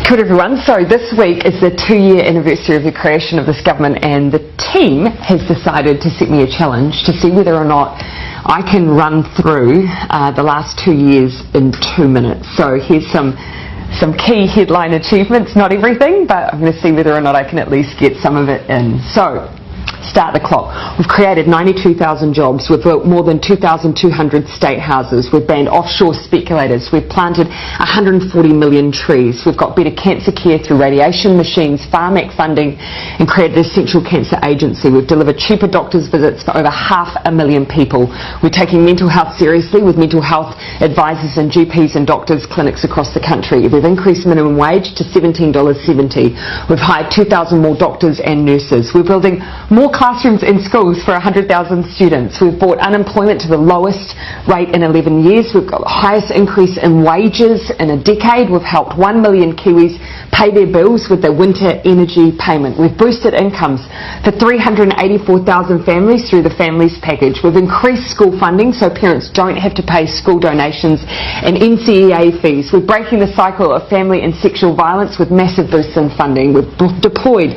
Kia ora everyone. So this week is the 2-year anniversary of the creation of this government, and the team has decided to set me a challenge to see whether or not I can run through the last 2 years in 2 minutes. So here's some key headline achievements, not everything, but I'm going to see whether or not I can at least get some of it in. So, start the clock. We've created 92,000 jobs. We've built more than 2,200 state houses. We've banned offshore speculators. We've planted 140 million trees. We've got better cancer care through radiation machines, Pharmac funding, and created a central cancer agency. We've delivered cheaper doctors' visits for over 500,000 people. We're taking mental health seriously with mental health advisors and GPs and doctors' clinics across the country. We've increased minimum wage to $17.70. We've hired 2,000 more doctors and nurses. We're building more classrooms in schools for 100,000 students. We've brought unemployment to the lowest rate in 11 years. We've got the highest increase in wages in a decade. We've helped 1 million Kiwis pay their bills with their winter energy payment. We've boosted incomes for 384,000 families through the Families Package. We've increased school funding so parents don't have to pay school donations and NCEA fees. We're breaking the cycle of family and sexual violence with massive boosts in funding. We've deployed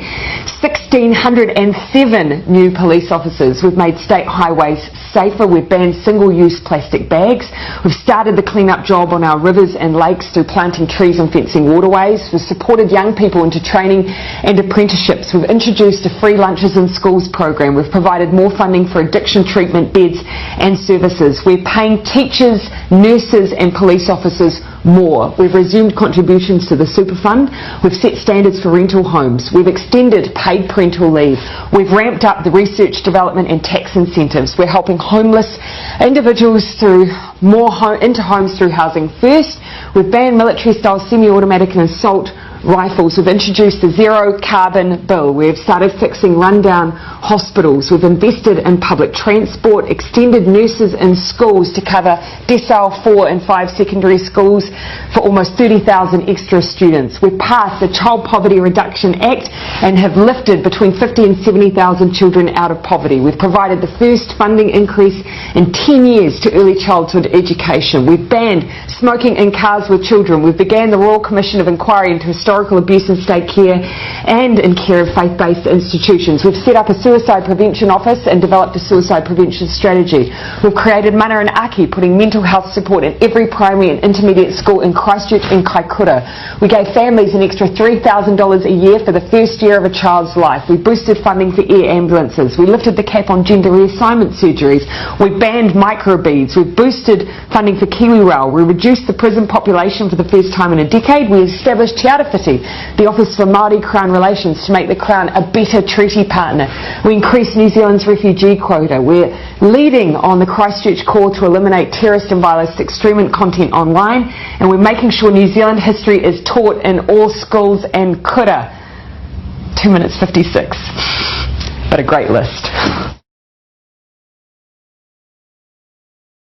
1,607 new police officers. We've made state highways safer. We've banned single-use plastic bags. We've started the clean-up job on our rivers and lakes through planting trees and fencing waterways. We've supported young people into training and apprenticeships. We've introduced a free lunches in schools program. We've provided more funding for addiction treatment beds and services. We're paying teachers, nurses and police officers more. We've resumed contributions to the super fund. We've set standards for rental homes. We've extended paid parental leave. We've ramped up the research, development and tax incentives. We're helping homeless individuals through into homes through Housing First. We've banned military-style semi-automatic and assault rifles. We've introduced the zero carbon bill. We've started fixing rundown hospitals. We've invested in public transport, extended nurses in schools to cover decile 4 and 5 secondary schools for almost 30,000 extra students. We've passed the Child Poverty Reduction Act and have lifted between 50 and 70,000 children out of poverty. We've provided the first funding increase in 10 years to early childhood education. We've banned smoking in cars with children. We've began the Royal Commission of Inquiry into historical abuse in state care and in care of faith-based institutions. We've set up a suicide prevention office and developed a suicide prevention strategy. We've created Mana and Aki, putting mental health support in every primary and intermediate school in Christchurch and Kaikoura. We gave families an extra $3,000 a year for the first year of a child's life. We boosted funding for air ambulances. We lifted the cap on gender reassignment surgeries. We banned microbeads. We've boosted funding for KiwiRail. We reduced the prison population for the first time in a decade. We established Te Arawhiti, the Office for Māori Crown Relations, to make the Crown a better treaty partner. We increased New Zealand's refugee quota. We're leading on the Christchurch call to eliminate terrorist and violent extremist content online, and we're making sure New Zealand history is taught in all schools and kura. 2 minutes 56. But a great list.